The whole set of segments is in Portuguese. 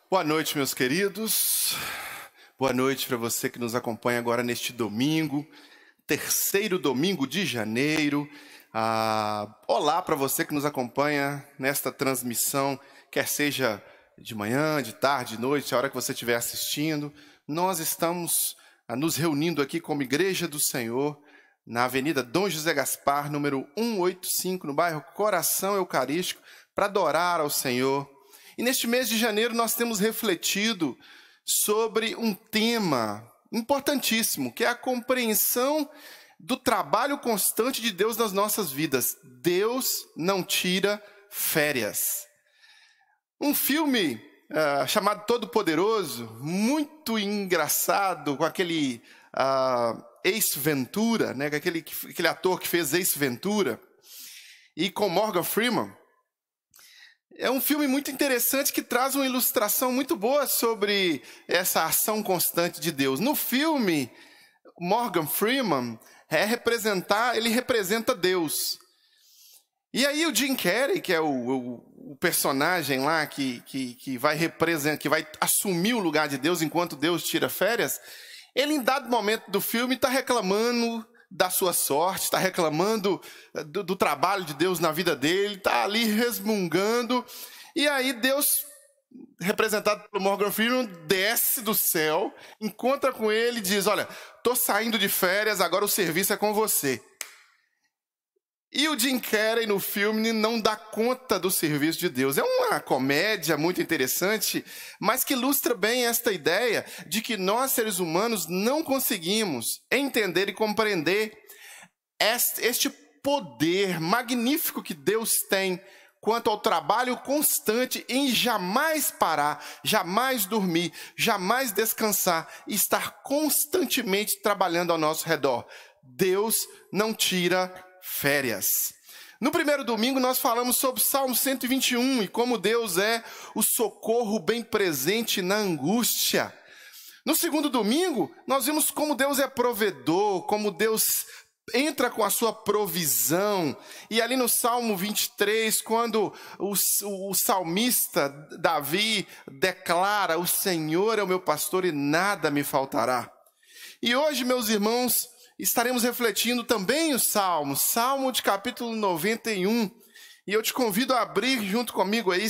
Boa noite, meus queridos. Boa noite para você que nos acompanha agora neste domingo, terceiro domingo de janeiro. Olá para você que nos acompanha nesta transmissão, quer seja de manhã, de tarde, de noite, a hora que você estiver assistindo. Nós estamos nos reunindo aqui como Igreja do Senhor, na Avenida Dom José Gaspar, número 185, no bairro Coração Eucarístico, para adorar ao Senhor. E neste mês de janeiro nós temos refletido sobre um tema importantíssimo, que é a compreensão do trabalho constante de Deus nas nossas vidas. Deus não tira férias. Um filme chamado Todo-Poderoso, muito engraçado, com aquele Ace Ventura, né, aquele ator que fez Ace Ventura, e com Morgan Freeman. É um filme muito interessante que traz uma ilustração muito boa sobre essa ação constante de Deus. No filme, Morgan Freeman ele representa Deus. E aí o Jim Carrey, que é o personagem lá que vai assumir o lugar de Deus enquanto Deus tira férias, ele em dado momento do filme está reclamando da sua sorte, está reclamando do trabalho de Deus na vida dele, está ali resmungando, e aí Deus, representado pelo Morgan Freeman, desce do céu, encontra com ele e diz: olha, estou saindo de férias, agora o serviço é com você. E o Jim Carrey no filme não dá conta do serviço de Deus. É uma comédia muito interessante, mas que ilustra bem esta ideia de que nós, seres humanos, não conseguimos entender e compreender este poder magnífico que Deus tem quanto ao trabalho constante em jamais parar, jamais dormir, jamais descansar e estar constantemente trabalhando ao nosso redor. Deus não tira férias. No primeiro domingo nós falamos sobre Salmo 121 e como Deus é o socorro bem presente na angústia. No segundo domingo nós vimos como Deus é provedor, como Deus entra com a sua provisão. E ali no Salmo 23, quando o salmista Davi declara: o Senhor é o meu pastor e nada me faltará. E hoje, meus irmãos, estaremos refletindo também o Salmo de capítulo 91. E eu te convido a abrir junto comigo aí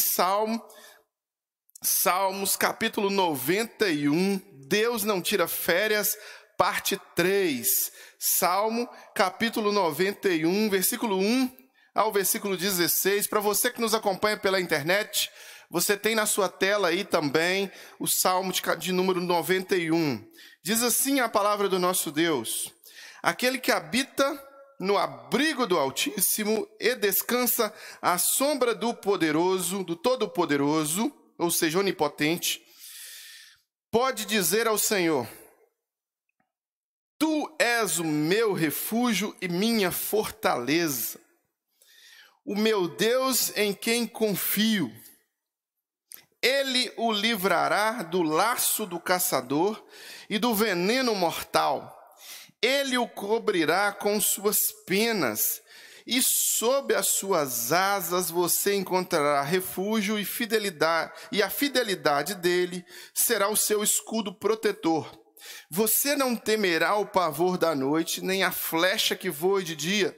Salmos capítulo 91, Deus não tira férias, parte 3. Salmo capítulo 91, versículo 1 ao versículo 16. Para você que nos acompanha pela internet, você tem na sua tela aí também o Salmo de número 91. Diz assim a palavra do nosso Deus: aquele que habita no abrigo do Altíssimo e descansa à sombra do Poderoso, do Todo-Poderoso, ou seja, onipotente, pode dizer ao Senhor: tu és o meu refúgio e minha fortaleza, o meu Deus em quem confio. Ele o livrará do laço do caçador e do veneno mortal. Ele o cobrirá com suas penas, e sob as suas asas você encontrará refúgio e fidelidade, e a fidelidade dele será o seu escudo protetor. Você não temerá o pavor da noite, nem a flecha que voa de dia,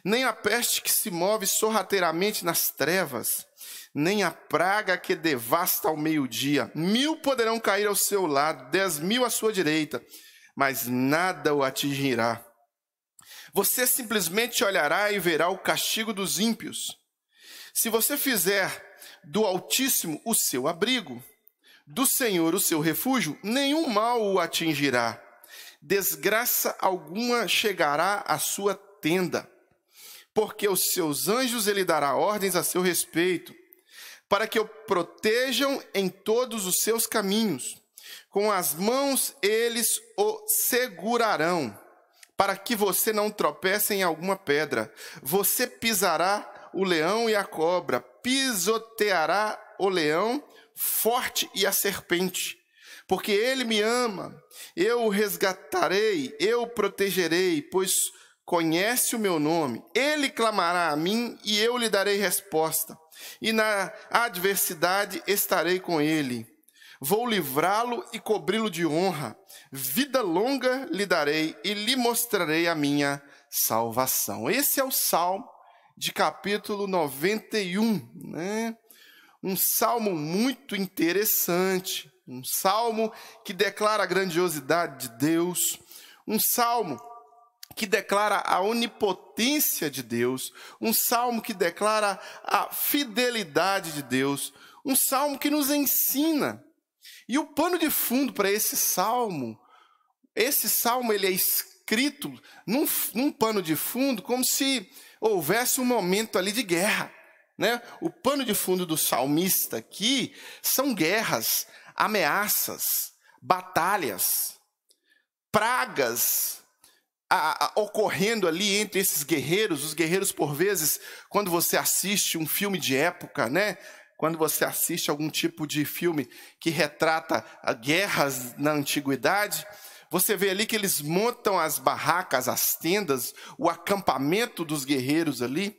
nem a peste que se move sorrateiramente nas trevas, nem a praga que devasta ao meio-dia. 1000 poderão cair ao seu lado, 10.000 à sua direita, mas nada o atingirá. Você simplesmente olhará e verá o castigo dos ímpios. Se você fizer do Altíssimo o seu abrigo, do Senhor o seu refúgio, nenhum mal o atingirá. Desgraça alguma chegará à sua tenda, porque os seus anjos ele dará ordens a seu respeito, para que o protejam em todos os seus caminhos. Com as mãos eles o segurarão, para que você não tropece em alguma pedra. Você pisará o leão e a cobra, pisoteará o leão forte e a serpente. Porque ele me ama, eu o resgatarei, eu o protegerei, pois conhece o meu nome. Ele clamará a mim e eu lhe darei resposta. E na adversidade estarei com ele. Vou livrá-lo e cobri-lo de honra. Vida longa lhe darei e lhe mostrarei a minha salvação. Esse é o Salmo de capítulo 91, né? Um salmo muito interessante, um salmo que declara a grandiosidade de Deus, um salmo que declara a onipotência de Deus, um salmo que declara a fidelidade de Deus, um salmo que nos ensina. E o pano de fundo para esse salmo ele é escrito num pano de fundo como se houvesse um momento ali de guerra, né? O pano de fundo do salmista aqui são guerras, ameaças, batalhas, pragas ocorrendo ali entre esses guerreiros. Os guerreiros, por vezes, quando você assiste um filme de época, né? Quando você assiste algum tipo de filme que retrata guerras na antiguidade, você vê ali que eles montam as barracas, as tendas, o acampamento dos guerreiros ali.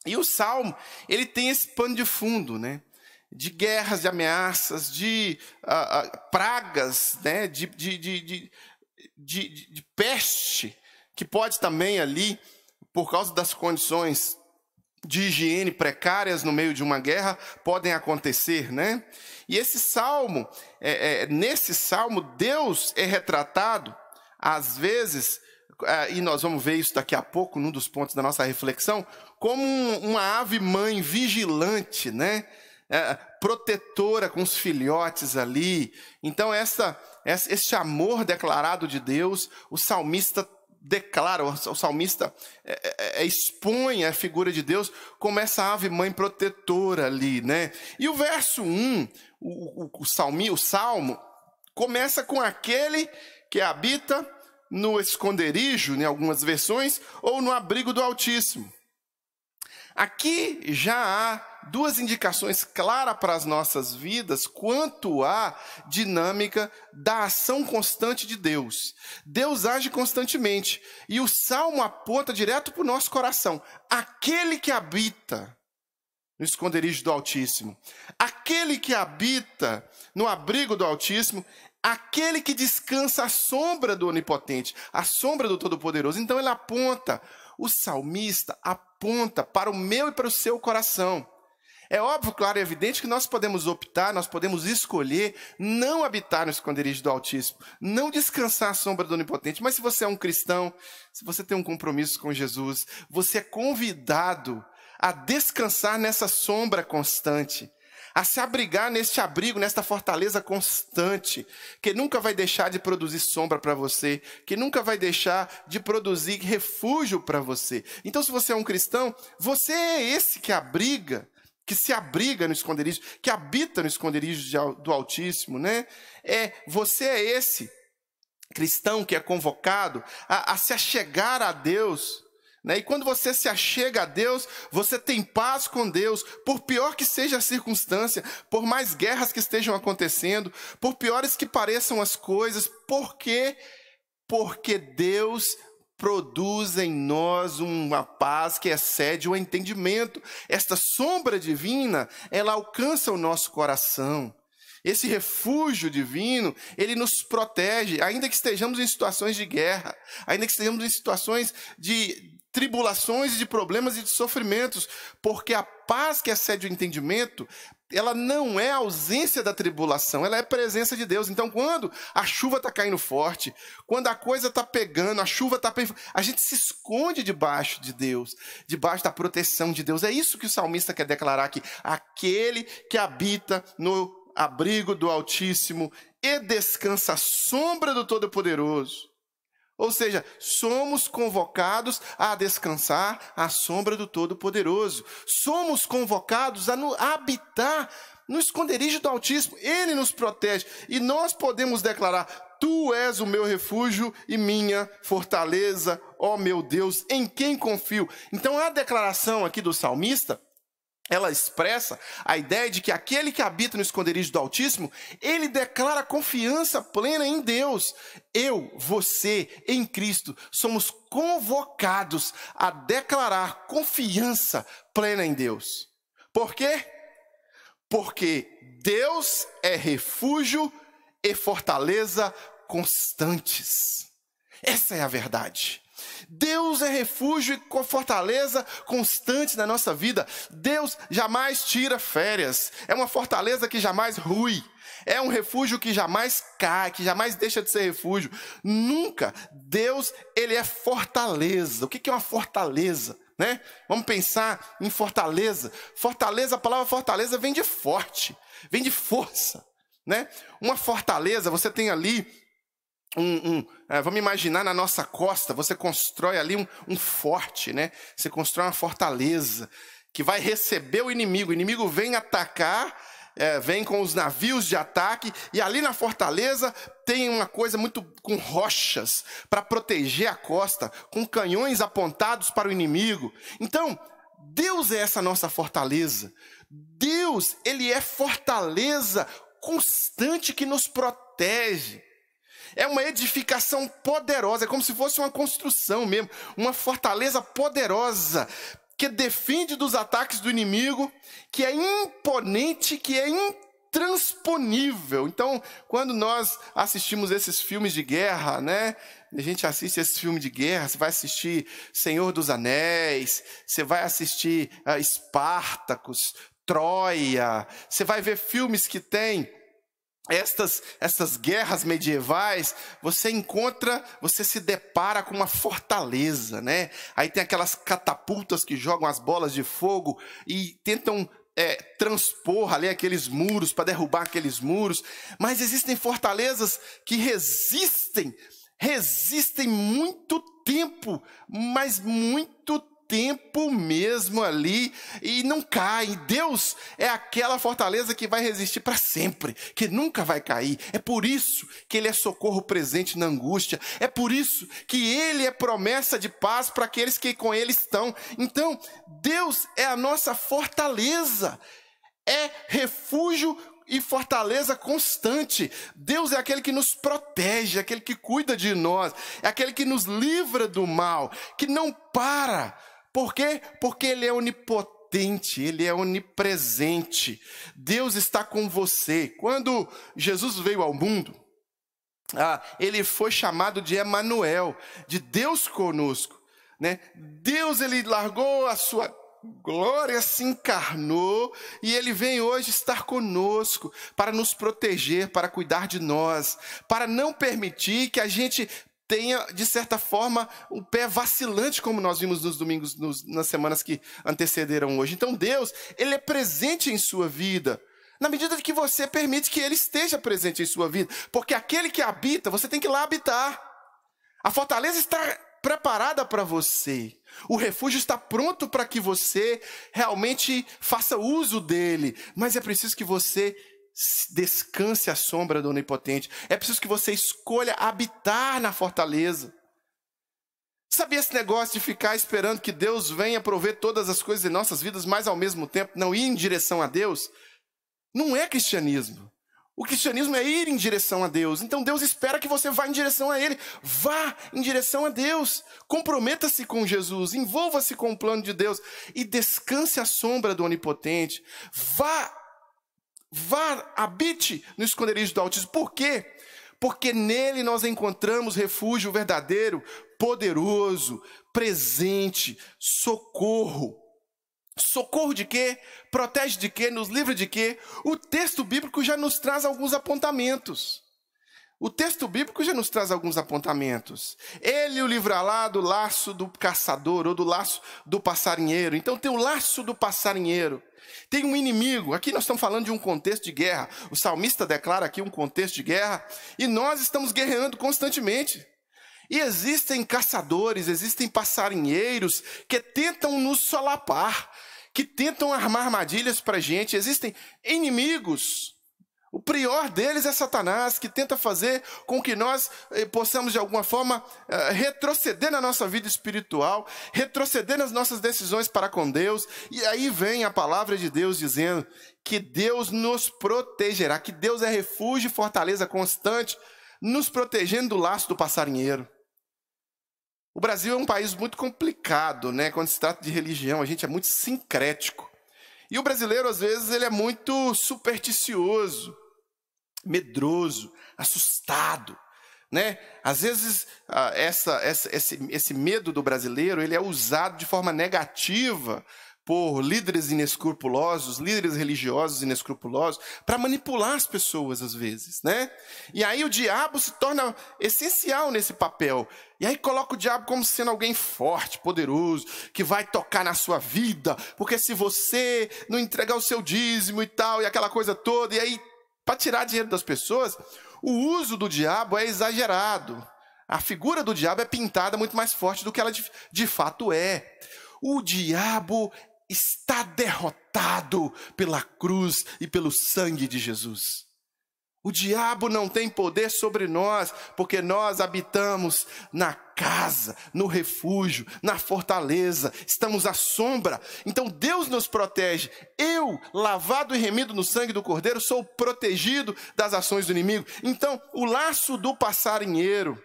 E o Salmo, ele tem esse pano de fundo, né? De guerras, de ameaças, de pragas, né? De peste, que pode também ali, por causa das condições de higiene precárias no meio de uma guerra, podem acontecer, né? E esse salmo, nesse salmo, Deus é retratado, às vezes, e nós vamos ver isso daqui a pouco, num dos pontos da nossa reflexão, como uma ave-mãe vigilante, né? Protetora com os filhotes ali. Então, esse amor declarado de Deus, o salmista declara, o salmista expõe a figura de Deus como essa ave-mãe protetora ali, né? E o verso 1, o salmo, começa com aquele que habita no esconderijo, em algumas versões, ou no abrigo do Altíssimo. Aqui já há duas indicações claras para as nossas vidas quanto à dinâmica da ação constante de Deus. Deus age constantemente e o Salmo aponta direto para o nosso coração. Aquele que habita no esconderijo do Altíssimo, aquele que habita no abrigo do Altíssimo, aquele que descansa à sombra do Onipotente, à sombra do Todo-Poderoso. Então ele aponta, o salmista aponta para o meu e para o seu coração. É óbvio, claro e evidente que nós podemos optar, nós podemos escolher não habitar no esconderijo do Altíssimo, não descansar à sombra do Onipotente. Mas se você é um cristão, se você tem um compromisso com Jesus, você é convidado a descansar nessa sombra constante, a se abrigar neste abrigo, nesta fortaleza constante, que nunca vai deixar de produzir sombra para você, que nunca vai deixar de produzir refúgio para você. Então, se você é um cristão, você é esse que abriga, que se abriga no esconderijo, que habita no esconderijo do Altíssimo, né? Você é esse cristão que é convocado a se achegar a Deus, né? E quando você se achega a Deus, você tem paz com Deus, por pior que seja a circunstância, por mais guerras que estejam acontecendo, por piores que pareçam as coisas. Por quê? Porque Deus produz em nós uma paz que excede o entendimento. Esta sombra divina, ela alcança o nosso coração. Esse refúgio divino, ele nos protege, ainda que estejamos em situações de guerra, ainda que estejamos em situações de tribulações, de problemas e de sofrimentos, porque a paz que excede o entendimento, ela não é a ausência da tribulação, ela é a presença de Deus. Então, quando a chuva está caindo forte, quando a coisa está pegando, a chuva está pegando, a gente se esconde debaixo de Deus, debaixo da proteção de Deus. É isso que o salmista quer declarar aqui. Aquele que habita no abrigo do Altíssimo e descansa à sombra do Todo-Poderoso. Ou seja, somos convocados a descansar à sombra do Todo-Poderoso. Somos convocados a habitar no esconderijo do Altíssimo. Ele nos protege. E nós podemos declarar: Tu és o meu refúgio e minha fortaleza, ó meu Deus, em quem confio. Então a declaração aqui do salmista, ela expressa a ideia de que aquele que habita no esconderijo do Altíssimo, ele declara confiança plena em Deus. Eu, você, em Cristo, somos convocados a declarar confiança plena em Deus. Por quê? Porque Deus é refúgio e fortaleza constantes. Essa é a verdade. Deus é refúgio e fortaleza constante na nossa vida. Deus jamais tira férias. É uma fortaleza que jamais rui. É um refúgio que jamais cai, que jamais deixa de ser refúgio. Nunca. Deus, ele é fortaleza. O que é uma fortaleza? Né? Vamos pensar em fortaleza. Fortaleza, a palavra fortaleza vem de forte, vem de força. Né? Uma fortaleza, você tem ali vamos imaginar na nossa costa, você constrói ali um forte, né? Você constrói uma fortaleza que vai receber o inimigo vem atacar, vem com os navios de ataque, e ali na fortaleza tem uma coisa muito com rochas para proteger a costa, com canhões apontados para o inimigo. Então, Deus é essa nossa fortaleza. Deus, ele é fortaleza constante que nos protege. É uma edificação poderosa, é como se fosse uma construção mesmo, uma fortaleza poderosa, que defende dos ataques do inimigo, que é imponente, que é intransponível. Então, quando nós assistimos esses filmes de guerra, né? A gente assiste esse filme de guerra, você vai assistir Senhor dos Anéis, você vai assistir Espartacus, Troia, você vai ver filmes que tem estas guerras medievais, você se depara com uma fortaleza, né? Aí tem aquelas catapultas que jogam as bolas de fogo e tentam transpor ali aqueles muros, para derrubar aqueles muros. Mas existem fortalezas que resistem muito tempo, mas muito tempo mesmo ali, e não cai. Deus é aquela fortaleza que vai resistir para sempre, que nunca vai cair. É por isso que ele é socorro presente na angústia. É por isso que ele é promessa de paz para aqueles que com ele estão. Então, Deus é a nossa fortaleza, é refúgio e fortaleza constante. Deus é aquele que nos protege, aquele que cuida de nós, é aquele que nos livra do mal, que não para. Por quê? Porque ele é onipotente, ele é onipresente. Deus está com você. Quando Jesus veio ao mundo, ele foi chamado de Emanuel, de Deus conosco, né? Deus, ele largou a sua glória, se encarnou, e ele vem hoje estar conosco para nos proteger, para cuidar de nós, para não permitir que a gente tenha, de certa forma, um pé vacilante, como nós vimos nos domingos, nas semanas que antecederam hoje. Então Deus, ele é presente em sua vida, na medida que você permite que ele esteja presente em sua vida, porque aquele que habita, você tem que ir lá habitar. A fortaleza está preparada para você, o refúgio está pronto para que você realmente faça uso dele, mas é preciso que você descanse à sombra do Onipotente. É preciso que você escolha habitar na fortaleza. Sabia esse negócio de ficar esperando que Deus venha prover todas as coisas em nossas vidas, mas ao mesmo tempo não ir em direção a Deus? Não é cristianismo. O cristianismo é ir em direção a Deus. Então Deus espera que você vá em direção a Ele. Vá em direção a Deus. Comprometa-se com Jesus. Envolva-se com o plano de Deus. E descanse à sombra do Onipotente. Vá, habite no esconderijo do Altíssimo. Por quê? Porque nele nós encontramos refúgio verdadeiro, poderoso, presente, socorro. Socorro de quê? Protege de quê? Nos livra de quê? O texto bíblico já nos traz alguns apontamentos. Ele o livrará do laço do caçador ou do laço do passarinheiro. Então tem o laço do passarinheiro. Tem um inimigo. Aqui nós estamos falando de um contexto de guerra. O salmista declara aqui um contexto de guerra. E nós estamos guerreando constantemente. E existem caçadores, existem passarinheiros que tentam nos solapar, que tentam armar armadilhas para a gente. Existem inimigos. O pior deles é Satanás, que tenta fazer com que nós possamos, de alguma forma, retroceder na nossa vida espiritual, retroceder nas nossas decisões para com Deus. E aí vem a palavra de Deus dizendo que Deus nos protegerá, que Deus é refúgio e fortaleza constante, nos protegendo do laço do passarinheiro. O Brasil é um país muito complicado, né? Quando se trata de religião, a gente é muito sincrético. E o brasileiro, às vezes, ele é muito supersticioso, medroso, assustado, né? Às vezes, esse medo do brasileiro, ele é usado de forma negativa por líderes inescrupulosos, líderes religiosos inescrupulosos, para manipular as pessoas, às vezes, né? E aí o diabo se torna essencial nesse papel. E aí coloca o diabo como sendo alguém forte, poderoso, que vai tocar na sua vida, porque se você não entregar o seu dízimo e tal, e aquela coisa toda, e aí, para tirar dinheiro das pessoas, o uso do diabo é exagerado. A figura do diabo é pintada muito mais forte do que ela de fato é. O diabo está derrotado pela cruz e pelo sangue de Jesus. O diabo não tem poder sobre nós, porque nós habitamos na casa, no refúgio, na fortaleza, estamos à sombra. Então Deus nos protege. Eu, lavado e remido no sangue do Cordeiro, sou protegido das ações do inimigo. Então, o laço do passarinheiro,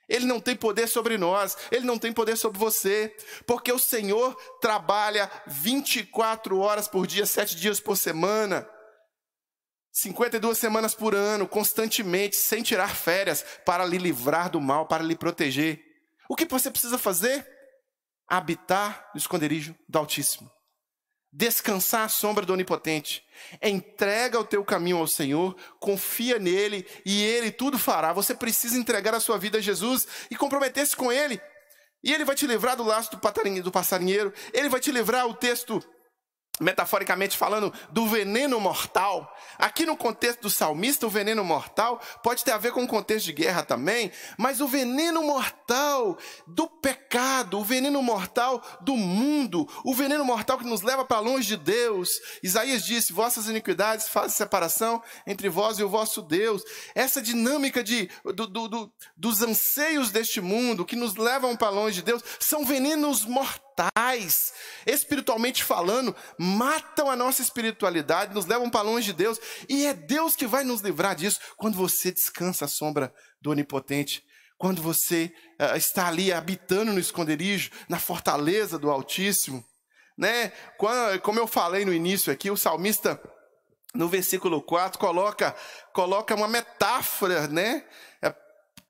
ele não tem poder sobre nós, ele não tem poder sobre você, porque o Senhor trabalha 24 horas por dia, 7 dias por semana, 52 semanas por ano, constantemente, sem tirar férias, para lhe livrar do mal, para lhe proteger. O que você precisa fazer? Habitar no esconderijo do Altíssimo. Descansar à sombra do Onipotente. Entrega o teu caminho ao Senhor, confia nele e ele tudo fará. Você precisa entregar a sua vida a Jesus e comprometer-se com ele. E ele vai te livrar do laço do passarinheiro. Ele vai te livrar, o texto, metaforicamente falando, do veneno mortal. Aqui no contexto do salmista, o veneno mortal pode ter a ver com o contexto de guerra também, mas o veneno mortal do pecado, o veneno mortal do mundo, o veneno mortal que nos leva para longe de Deus. Isaías disse: vossas iniquidades fazem separação entre vós e o vosso Deus. Essa dinâmica dos anseios deste mundo que nos levam para longe de Deus são venenos mortais, espiritualmente falando, matam a nossa espiritualidade, nos levam para longe de Deus, e é Deus que vai nos livrar disso quando você descansa à sombra do Onipotente, quando você está ali habitando no esconderijo, na fortaleza do Altíssimo, né? Como eu falei no início aqui, o salmista, no versículo 4, coloca uma metáfora, né?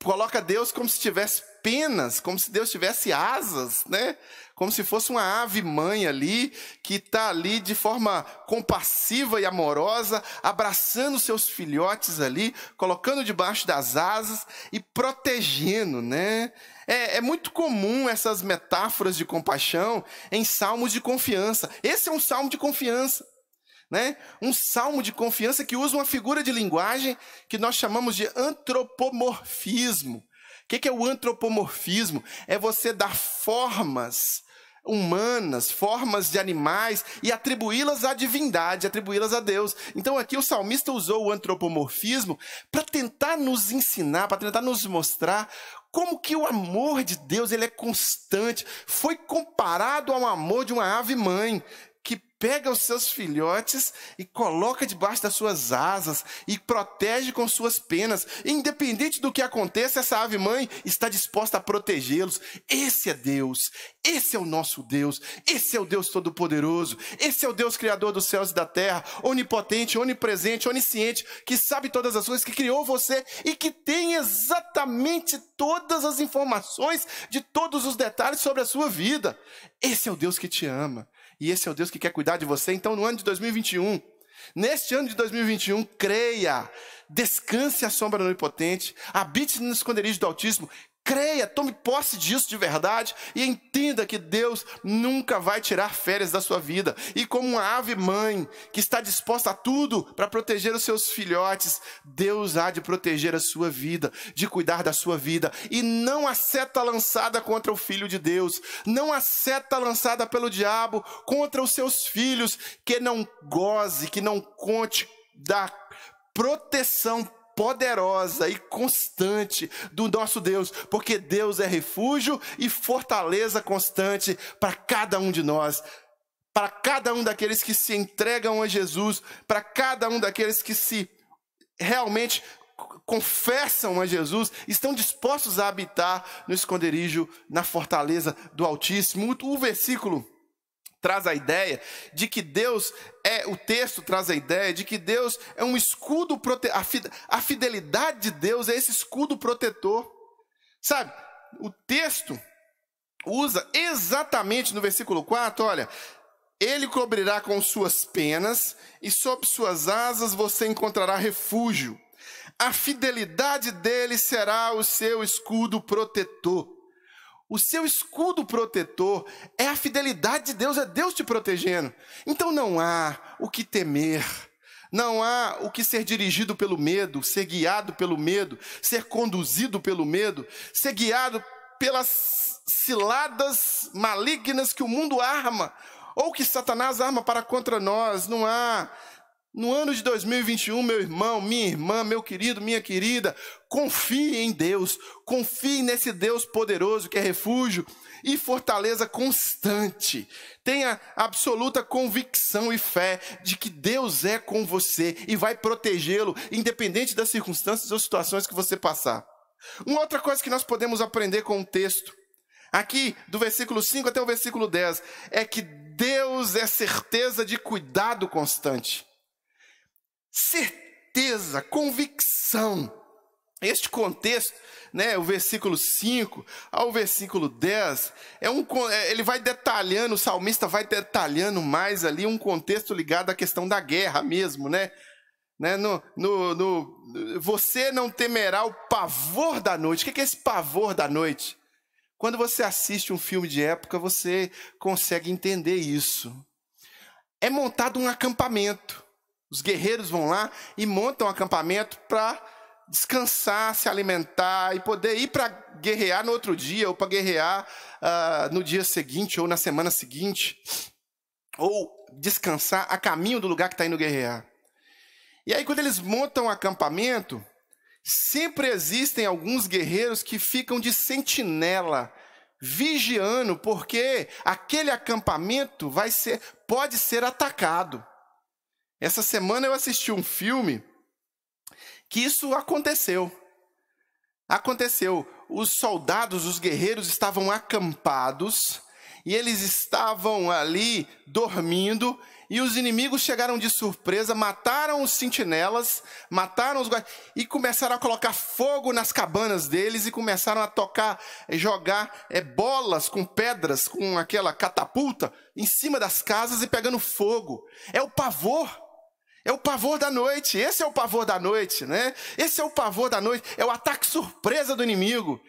Coloca Deus como se tivesse penas, como se Deus tivesse asas, né? Como se fosse uma ave mãe ali, que está ali de forma compassiva e amorosa, abraçando seus filhotes ali, colocando debaixo das asas e protegendo, né? É muito comum essas metáforas de compaixão em salmos de confiança. Esse é um salmo de confiança, né? Um salmo de confiança que usa uma figura de linguagem que nós chamamos de antropomorfismo. O que é o antropomorfismo? É você dar formas humanas, formas de animais e atribuí-las à divindade, atribuí-las a Deus. Então aqui o salmista usou o antropomorfismo para tentar nos ensinar, para tentar nos mostrar como que o amor de Deus, ele é constante. Foi comparado ao amor de uma ave mãe, que pega os seus filhotes e coloca debaixo das suas asas e protege com suas penas. Independente do que aconteça, essa ave-mãe está disposta a protegê-los. Esse é Deus, esse é o nosso Deus, esse é o Deus Todo-Poderoso, esse é o Deus Criador dos céus e da terra, onipotente, onipresente, onisciente, que sabe todas as coisas, que criou você e que tem exatamente todas as informações de todos os detalhes sobre a sua vida. Esse é o Deus que te ama. E esse é o Deus que quer cuidar de você. Então, no ano de 2021, neste ano de 2021, creia, descanse à sombra do Onipotente, habite no esconderijo do Altíssimo, creia, tome posse disso de verdade e entenda que Deus nunca vai tirar férias da sua vida. E como uma ave mãe que está disposta a tudo para proteger os seus filhotes, Deus há de proteger a sua vida, de cuidar da sua vida. E não há seta lançada contra o Filho de Deus, não há seta lançada pelo diabo contra os seus filhos, que não goze, que não conte da proteção poderosa e constante do nosso Deus, porque Deus é refúgio e fortaleza constante para cada um de nós, para cada um daqueles que se entregam a Jesus, para cada um daqueles que se realmente confessam a Jesus, estão dispostos a habitar no esconderijo, na fortaleza do Altíssimo. O versículo traz a ideia de que Deus o texto traz a ideia de que Deus é um escudo protetor. A fidelidade de Deus é esse escudo protetor. Sabe, o texto usa exatamente no versículo 4, olha, ele cobrirá com suas penas e sob suas asas você encontrará refúgio. A fidelidade dele será o seu escudo protetor. O seu escudo protetor é a fidelidade de Deus, é Deus te protegendo. Então não há o que temer, não há o que ser dirigido pelo medo, ser guiado pelo medo, ser conduzido pelo medo, ser guiado pelas ciladas malignas que o mundo arma, ou que Satanás arma para contra nós. Não há. No ano de 2021, meu irmão, minha irmã, meu querido, minha querida, confie em Deus, confie nesse Deus poderoso que é refúgio e fortaleza constante. Tenha absoluta convicção e fé de que Deus é com você e vai protegê-lo, independente das circunstâncias ou situações que você passar. Uma outra coisa que nós podemos aprender com o texto, aqui do versículo 5 até o versículo 10, é que Deus é certeza de cuidado constante. Certeza, convicção. Este contexto, né, o versículo 5 ao versículo 10, ele vai detalhando, o salmista vai detalhando mais ali um contexto ligado à questão da guerra mesmo, né? Você não temerá o pavor da noite. O que é esse pavor da noite? Quando você assiste um filme de época, você consegue entender isso. É montado um acampamento. Os guerreiros vão lá e montam um acampamento para descansar, se alimentar e poder ir para guerrear no outro dia, ou para guerrear no dia seguinte, ou na semana seguinte, ou descansar a caminho do lugar que está indo guerrear. E aí, quando eles montam um acampamento, sempre existem alguns guerreiros que ficam de sentinela, vigiando, porque aquele acampamento pode ser atacado. Essa semana eu assisti um filme que isso aconteceu. Os soldados, os guerreiros estavam acampados e eles estavam ali dormindo e os inimigos chegaram de surpresa, mataram os sentinelas, mataram os guardas e começaram a colocar fogo nas cabanas deles e começaram a jogar bolas com pedras, com aquela catapulta em cima das casas e pegando fogo. É o pavor. É o pavor da noite, esse é o pavor da noite, né? Esse é o pavor da noite, é o ataque surpresa do inimigo.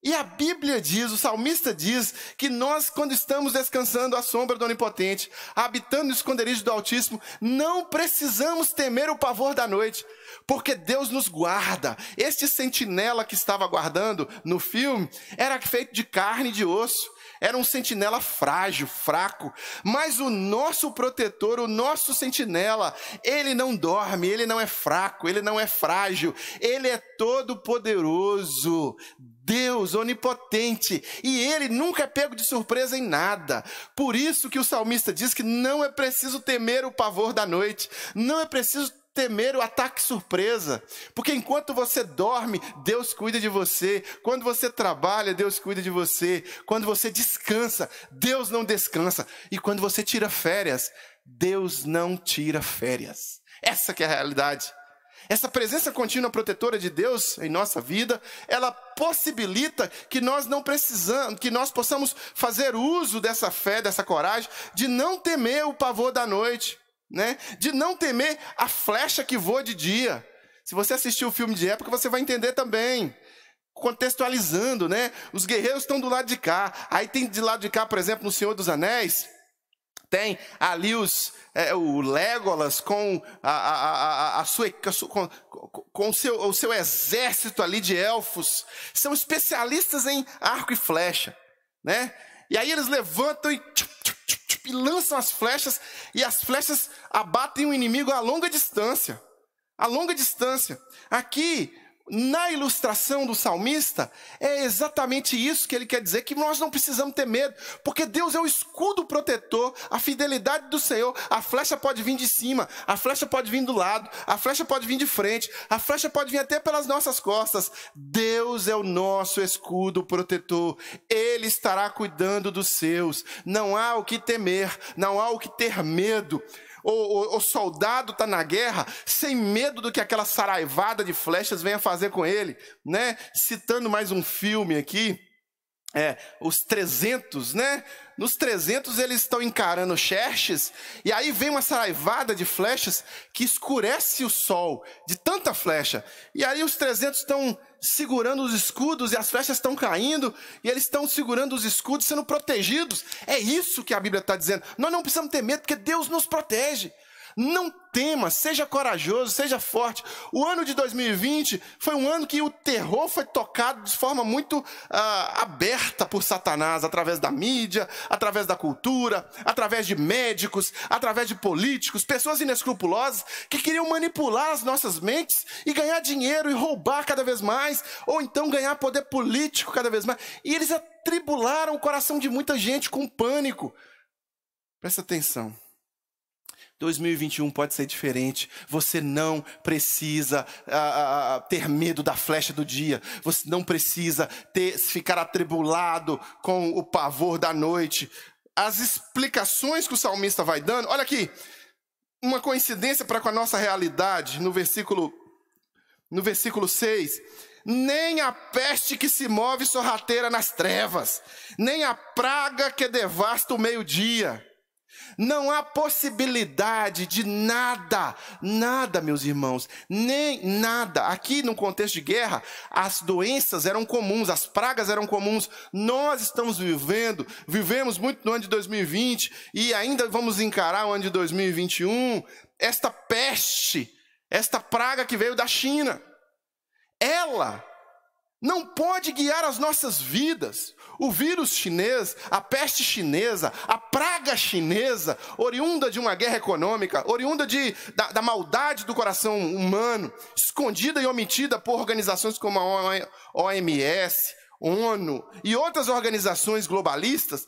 E a Bíblia diz, o salmista diz, que nós, quando estamos descansando à sombra do Onipotente, habitando no esconderijo do Altíssimo, não precisamos temer o pavor da noite, porque Deus nos guarda. Este sentinela que estava guardando no filme era feito de carne e de osso. Era um sentinela frágil, fraco, mas o nosso protetor, o nosso sentinela, ele não dorme, ele não é fraco, ele não é frágil, ele é todo poderoso, Deus onipotente, e ele nunca é pego de surpresa em nada. Por isso que o salmista diz que não é preciso temer o pavor da noite, não é preciso temer o ataque surpresa, porque enquanto você dorme, Deus cuida de você. Quando você trabalha, Deus cuida de você. Quando você descansa, Deus não descansa. E quando você tira férias, Deus não tira férias. Essa que é a realidade. Essa presença contínua protetora de Deus em nossa vida, ela possibilita que nós possamos fazer uso dessa fé, dessa coragem, de não temer o pavor da noite. Né? De não temer a flecha que voa de dia. Se você assistir o filme de época, você vai entender também. Contextualizando, né? Os guerreiros estão do lado de cá. Aí tem de lado de cá, por exemplo, no Senhor dos Anéis, tem ali o Legolas com o seu exército ali de elfos. São especialistas em arco e flecha, né? E aí eles levantam e lançam as flechas, e as flechas abatem o inimigo a longa distância. A longa distância. Aqui, na ilustração do salmista, é exatamente isso que ele quer dizer, que nós não precisamos ter medo, porque Deus é o escudo protetor, a fidelidade do Senhor. A flecha pode vir de cima, a flecha pode vir do lado, a flecha pode vir de frente, a flecha pode vir até pelas nossas costas. Deus é o nosso escudo protetor, Ele estará cuidando dos seus. Não há o que temer, não há o que ter medo. O soldado está na guerra sem medo do que aquela saraivada de flechas venha fazer com ele, né? Citando mais um filme aqui, os 300, né? Nos 300 eles estão encarando Xerxes, e aí vem uma saraivada de flechas que escurece o sol de tanta flecha. E aí os 300 estão segurando os escudos e as flechas estão caindo, e eles estão segurando os escudos, sendo protegidos. É isso que a Bíblia está dizendo. Nós não precisamos ter medo, porque Deus nos protege. Não tema, seja corajoso, seja forte. O ano de 2020 foi um ano que o terror foi tocado de forma muito aberta por Satanás, através da mídia, através da cultura, através de médicos, através de políticos, pessoas inescrupulosas que queriam manipular as nossas mentes e ganhar dinheiro e roubar cada vez mais, ou então ganhar poder político cada vez mais. E eles atribularam o coração de muita gente com pânico. Presta atenção. 2021 pode ser diferente. Você não precisa ter medo da flecha do dia. Você não precisa ficar atribulado com o pavor da noite. As explicações que o salmista vai dando, olha aqui, uma coincidência para com a nossa realidade, no versículo 6. Nem a peste que se move sorrateira nas trevas, nem a praga que devasta o meio-dia. Não há possibilidade de nada, meus irmãos, nem nada. Aqui no contexto de guerra, as doenças eram comuns, as pragas eram comuns. Nós estamos vivemos muito no ano de 2020 e ainda vamos encarar o ano de 2021. Esta peste, esta praga que veio da China, ela não pode guiar as nossas vidas. O vírus chinês, a peste chinesa, a praga chinesa, oriunda de uma guerra econômica, oriunda da maldade do coração humano, escondida e omitida por organizações como a OMS, ONU e outras organizações globalistas.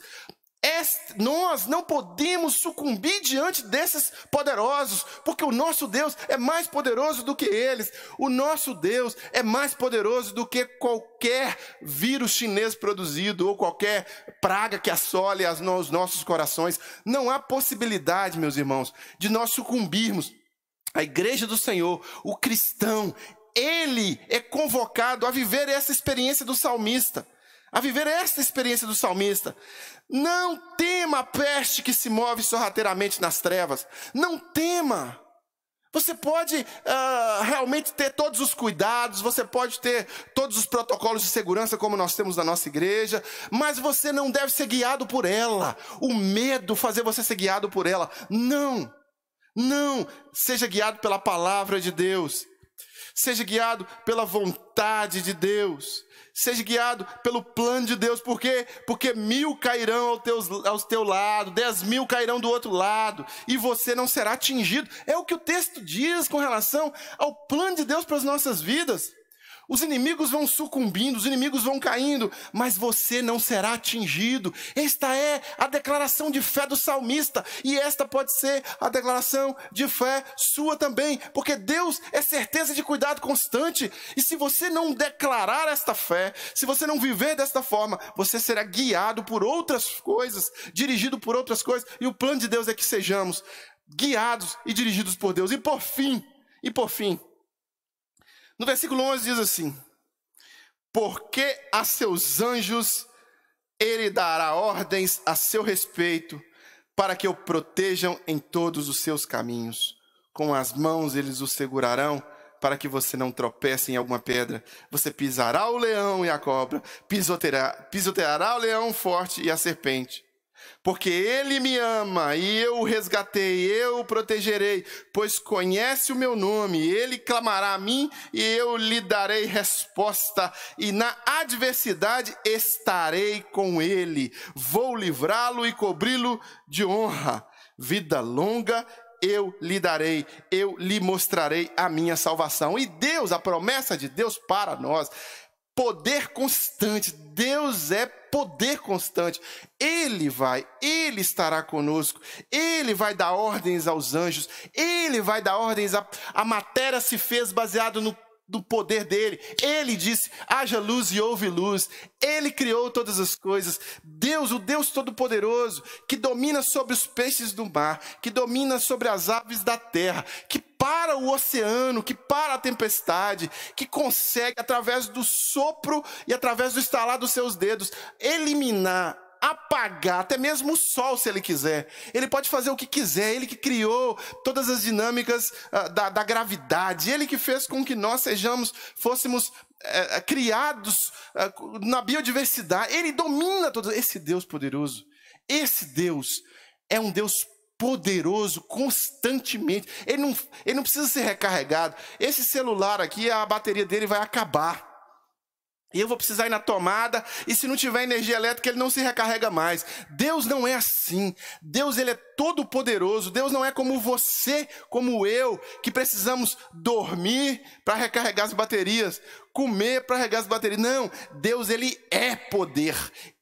Nós não podemos sucumbir diante desses poderosos, porque o nosso Deus é mais poderoso do que eles. O nosso Deus é mais poderoso do que qualquer vírus chinês produzido ou qualquer praga que assole os nossos corações. Não há possibilidade, meus irmãos, de nós sucumbirmos. A igreja do Senhor, o cristão, ele é convocado a viver essa experiência do salmista. Não tema a peste que se move sorrateiramente nas trevas. Não tema. Você pode realmente ter todos os cuidados, você pode ter todos os protocolos de segurança como nós temos na nossa igreja, mas você não deve ser guiado por ela. O medo fazer você ser guiado por ela. Não. Seja guiado pela palavra de Deus. Seja guiado pela vontade de Deus. Seja guiado pelo plano de Deus. Por quê? Porque 1000 cairão ao teu lado, 10.000 cairão do outro lado, e você não será atingido. É o que o texto diz com relação ao plano de Deus para as nossas vidas. Os inimigos vão sucumbindo, os inimigos vão caindo, mas você não será atingido. Esta é a declaração de fé do salmista, e esta pode ser a declaração de fé sua também, porque Deus é certeza de cuidado constante, e se você não declarar esta fé, se você não viver desta forma, você será guiado por outras coisas, dirigido por outras coisas, e o plano de Deus é que sejamos guiados e dirigidos por Deus. E por fim, no versículo 11 diz assim: porque a seus anjos ele dará ordens a seu respeito, para que o protejam em todos os seus caminhos. Com as mãos eles o segurarão, para que você não tropece em alguma pedra. Você pisará o leão e a cobra, pisoteará o leão forte e a serpente. Porque ele me ama e eu o resgatei, eu o protegerei, pois conhece o meu nome. Ele clamará a mim e eu lhe darei resposta, e na adversidade estarei com ele. Vou livrá-lo e cobri-lo de honra, vida longa eu lhe darei, eu lhe mostrarei a minha salvação. E Deus, a promessa de Deus para nós, poder constante. Deus é poder constante. Ele estará conosco. Ele vai dar ordens aos anjos. Ele vai dar ordens. A matéria se fez baseado no poder dele. Ele disse, haja luz e houve luz. Ele criou todas as coisas. Deus, o Deus Todo-Poderoso, que domina sobre os peixes do mar, que domina sobre as aves da terra, que para o oceano, que para a tempestade, que consegue, através do sopro e através do estalar dos seus dedos, eliminar, apagar, até mesmo o sol, se ele quiser. Ele pode fazer o que quiser. Ele que criou todas as dinâmicas da gravidade. Ele que fez com que nós fôssemos criados na biodiversidade. Ele domina todo esse Deus poderoso. Esse Deus é um Deus poderoso constantemente. Ele não precisa ser recarregado. Esse celular aqui, a bateria dele vai acabar. E eu vou precisar ir na tomada, e se não tiver energia elétrica, ele não se recarrega mais. Deus não é assim. Deus, ele é todo poderoso. Deus não é como você, como eu, que precisamos dormir para recarregar as baterias, comer para recarregar as baterias. Não, Deus, ele é poder.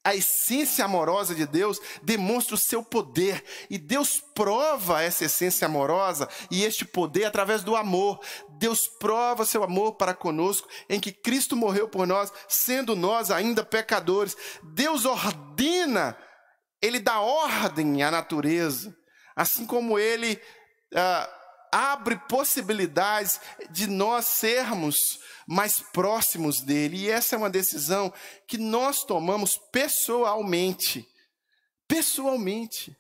A essência amorosa de Deus demonstra o seu poder. E Deus prova essa essência amorosa e este poder através do amor. Deus prova seu amor para conosco, em que Cristo morreu por nós, sendo nós ainda pecadores. Deus ordena, ele dá ordem à natureza, assim como ele abre possibilidades de nós sermos mais próximos dele. E essa é uma decisão que nós tomamos pessoalmente. Pessoalmente.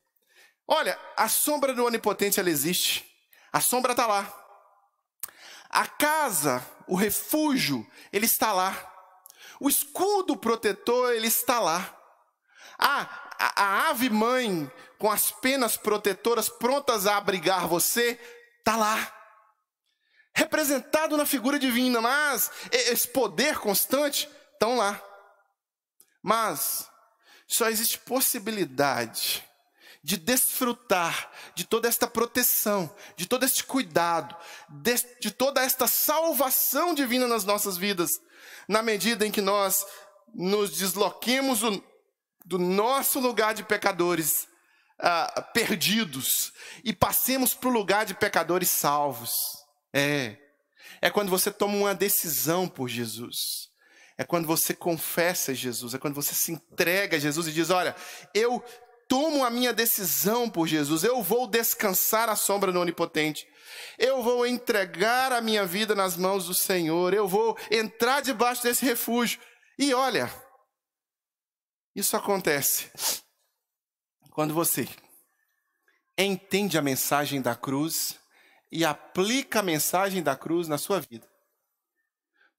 Olha, a sombra do Onipotente, ela existe. A sombra está lá. A casa, o refúgio, ele está lá. O escudo protetor, ele está lá. A ave mãe, com as penas protetoras prontas a abrigar você, está lá. Representado na figura divina, mas esse poder constante, estão lá. Mas só existe possibilidade de desfrutar de toda esta proteção, de todo este cuidado, de toda esta salvação divina nas nossas vidas, na medida em que nós nos desloquemos do nosso lugar de pecadores perdidos e passemos para o lugar de pecadores salvos. É quando você toma uma decisão por Jesus. É quando você confessa Jesus. É quando você se entrega a Jesus e diz, olha, eu tomo a minha decisão por Jesus. Eu vou descansar à sombra do Onipotente. Eu vou entregar a minha vida nas mãos do Senhor. Eu vou entrar debaixo desse refúgio. E olha, isso acontece quando você entende a mensagem da cruz e aplica a mensagem da cruz na sua vida.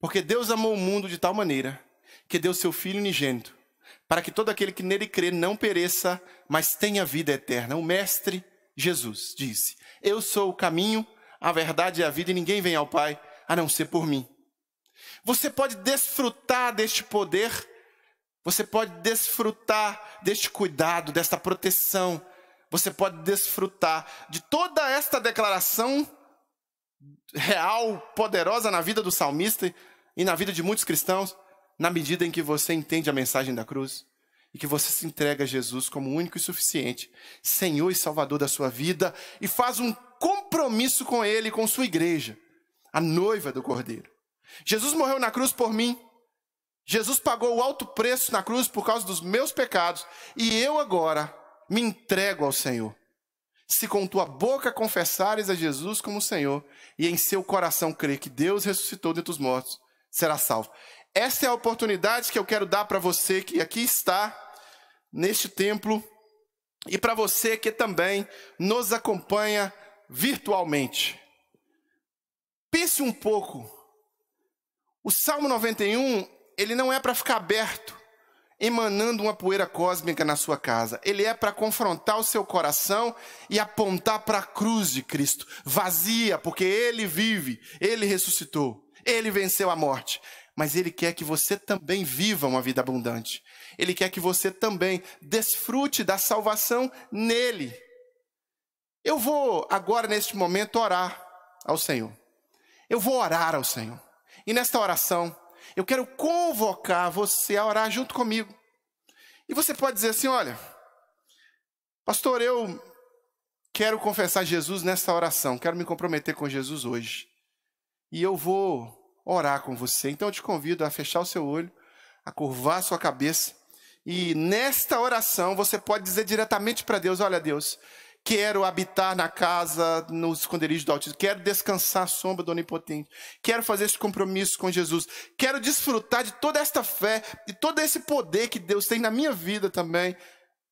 Porque Deus amou o mundo de tal maneira que deu seu Filho unigênito, para que todo aquele que nele crê não pereça, mas tenha vida eterna. O Mestre Jesus disse, eu sou o caminho, a verdade e a vida, e ninguém vem ao Pai a não ser por mim. Você pode desfrutar deste poder, você pode desfrutar deste cuidado, desta proteção, você pode desfrutar de toda esta declaração real, poderosa na vida do salmista e na vida de muitos cristãos, na medida em que você entende a mensagem da cruz e que você se entrega a Jesus como único e suficiente, Senhor e Salvador da sua vida, e faz um compromisso com Ele e com sua igreja, a noiva do Cordeiro. Jesus morreu na cruz por mim. Jesus pagou o alto preço na cruz por causa dos meus pecados, e eu agora me entrego ao Senhor. Se com tua boca confessares a Jesus como Senhor e em seu coração crer que Deus ressuscitou dentre os mortos, será salvo. Essa é a oportunidade que eu quero dar para você que aqui está neste templo e para você que também nos acompanha virtualmente. Pense um pouco. O Salmo 91, ele não é para ficar aberto, emanando uma poeira cósmica na sua casa. Ele é para confrontar o seu coração e apontar para a cruz de Cristo, vazia, porque Ele vive, Ele ressuscitou, Ele venceu a morte. Mas Ele quer que você também viva uma vida abundante. Ele quer que você também desfrute da salvação nele. Eu vou agora, neste momento, orar ao Senhor. Eu vou orar ao Senhor. E nesta oração, eu quero convocar você a orar junto comigo. E você pode dizer assim, olha, pastor, eu quero confessar Jesus nesta oração, quero me comprometer com Jesus hoje. E eu vou orar com você. Então eu te convido a fechar o seu olho, a curvar a sua cabeça. E nesta oração você pode dizer diretamente para Deus, olha Deus, quero habitar na casa, no esconderijo do Altíssimo, quero descansar à sombra do Onipotente, quero fazer esse compromisso com Jesus, quero desfrutar de toda esta fé, de todo esse poder que Deus tem na minha vida também,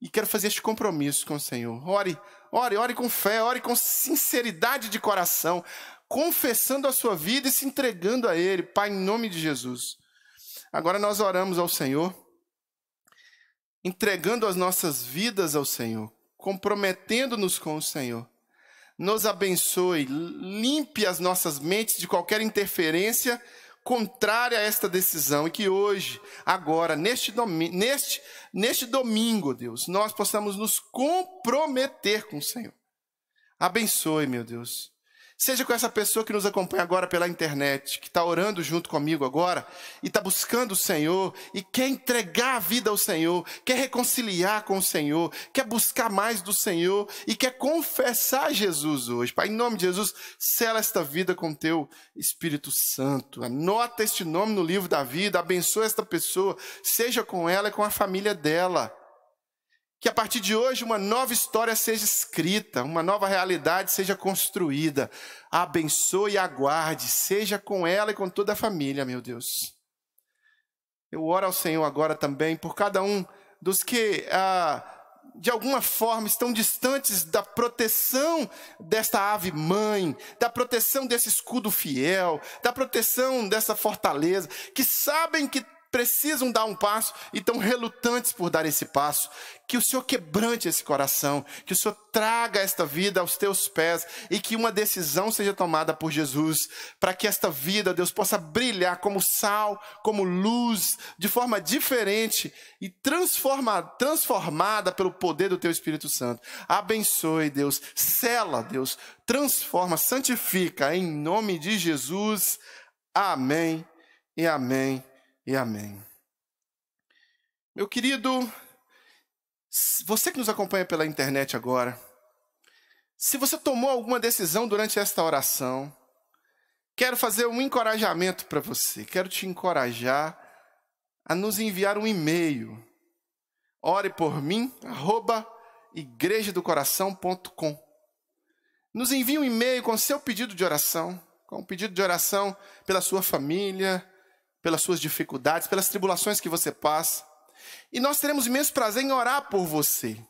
e quero fazer este compromisso com o Senhor. Ore com fé, ore com sinceridade de coração, confessando a sua vida e se entregando a Ele, Pai, em nome de Jesus. Agora nós oramos ao Senhor, entregando as nossas vidas ao Senhor, comprometendo-nos com o Senhor. Nos abençoe, limpe as nossas mentes de qualquer interferência contrária a esta decisão. E que hoje, agora, neste domingo, Deus, nós possamos nos comprometer com o Senhor. Abençoe, meu Deus. Seja com essa pessoa que nos acompanha agora pela internet, que está orando junto comigo agora, e está buscando o Senhor, e quer entregar a vida ao Senhor, quer reconciliar com o Senhor, quer buscar mais do Senhor, e quer confessar Jesus hoje. Pai, em nome de Jesus, sela esta vida com teu Espírito Santo. Anota este nome no livro da vida, abençoa esta pessoa, seja com ela e com a família dela. Que a partir de hoje uma nova história seja escrita, uma nova realidade seja construída. Abençoe e aguarde, seja com ela e com toda a família, meu Deus. Eu oro ao Senhor agora também por cada um dos que, de alguma forma, estão distantes da proteção desta ave mãe, da proteção desse escudo fiel, da proteção dessa fortaleza, que sabem que precisam dar um passo e estão relutantes por dar esse passo. Que o Senhor quebrante esse coração, que o Senhor traga esta vida aos teus pés e que uma decisão seja tomada por Jesus, para que esta vida, Deus, possa brilhar como sal, como luz, de forma diferente e transformada pelo poder do teu Espírito Santo. Abençoe, Deus, sela, Deus, transforma, santifica, em nome de Jesus. Amém e amém. E amém. Meu querido, você que nos acompanha pela internet agora, se você tomou alguma decisão durante esta oração, quero fazer um encorajamento para você. Quero te encorajar a nos enviar um e-mail. Ore por mim, @igrejadocoração.com. Nos envie um e-mail com seu pedido de oração, com um pedido de oração pela sua família, pelas suas dificuldades, pelas tribulações que você passa. E nós teremos imenso prazer em orar por você.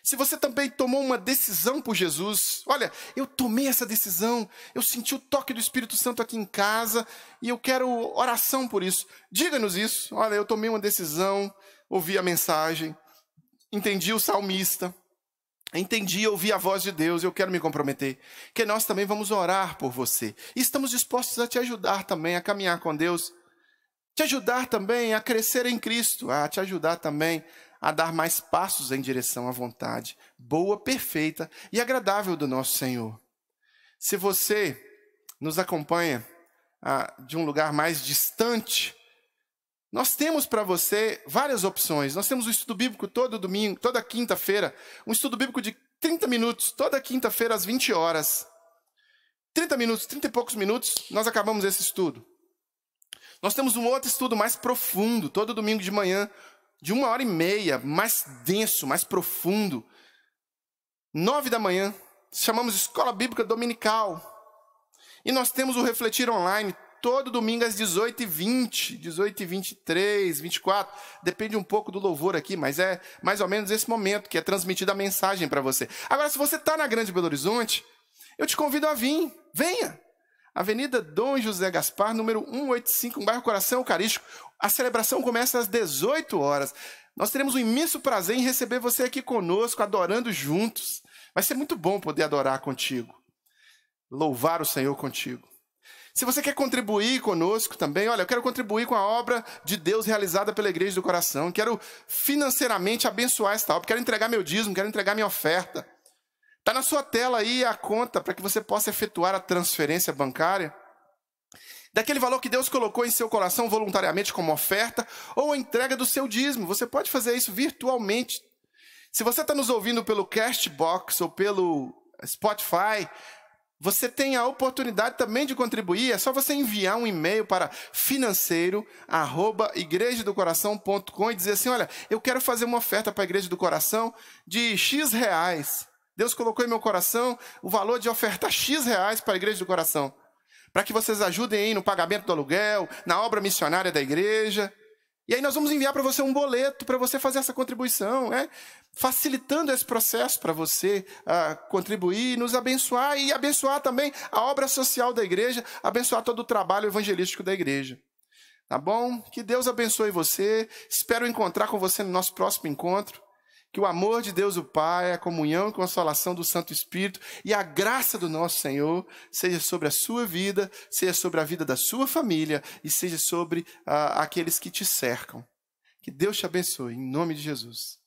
Se você também tomou uma decisão por Jesus, olha, eu tomei essa decisão, eu senti o toque do Espírito Santo aqui em casa e eu quero oração por isso. Diga-nos isso. Olha, eu tomei uma decisão, ouvi a mensagem, entendi o salmista, entendi, ouvi a voz de Deus, eu quero me comprometer. Que nós também vamos orar por você. E estamos dispostos a te ajudar também a caminhar com Deus, te ajudar também a crescer em Cristo, a te ajudar também a dar mais passos em direção à vontade boa, perfeita e agradável do nosso Senhor. Se você nos acompanha de um lugar mais distante, nós temos para você várias opções. Nós temos um estudo bíblico todo domingo, toda quinta-feira, um estudo bíblico de 30 minutos, toda quinta-feira às 20 horas. 30 minutos, 30 e poucos minutos, nós acabamos esse estudo. Nós temos um outro estudo mais profundo, todo domingo de manhã, de 1h30, mais denso, mais profundo. 9 da manhã, chamamos de Escola Bíblica Dominical. E nós temos o Refletir Online, todo domingo às 18h20, 18h23, 24, depende um pouco do louvor aqui, mas é mais ou menos esse momento que é transmitida a mensagem para você. Agora, se você está na Grande Belo Horizonte, eu te convido a vir, venha. Avenida Dom José Gaspar, número 185, no bairro Coração Eucarístico. A celebração começa às 18 horas. Nós teremos um imenso prazer em receber você aqui conosco, adorando juntos. Vai ser muito bom poder adorar contigo, louvar o Senhor contigo. Se você quer contribuir conosco também, olha, eu quero contribuir com a obra de Deus realizada pela Igreja do Coração. Quero financeiramente abençoar esta obra, quero entregar meu dízimo, quero entregar minha oferta. Está na sua tela aí a conta para que você possa efetuar a transferência bancária daquele valor que Deus colocou em seu coração voluntariamente como oferta ou a entrega do seu dízimo. Você pode fazer isso virtualmente. Se você está nos ouvindo pelo Castbox ou pelo Spotify, você tem a oportunidade também de contribuir. É só você enviar um e-mail para financeiro@igrejadocoração.com e dizer assim, olha, eu quero fazer uma oferta para a Igreja do Coração de X reais. Deus colocou em meu coração o valor de ofertar X reais para a Igreja do Coração, para que vocês ajudem aí no pagamento do aluguel, na obra missionária da igreja. E aí nós vamos enviar para você um boleto para você fazer essa contribuição, facilitando esse processo para você contribuir, nos abençoar e abençoar também a obra social da igreja, abençoar todo o trabalho evangelístico da igreja. Tá bom? Que Deus abençoe você. Espero encontrar com você no nosso próximo encontro. Que o amor de Deus o Pai, a comunhão e consolação do Santo Espírito e a graça do nosso Senhor seja sobre a sua vida, seja sobre a vida da sua família e seja sobre aqueles que te cercam. Que Deus te abençoe, em nome de Jesus.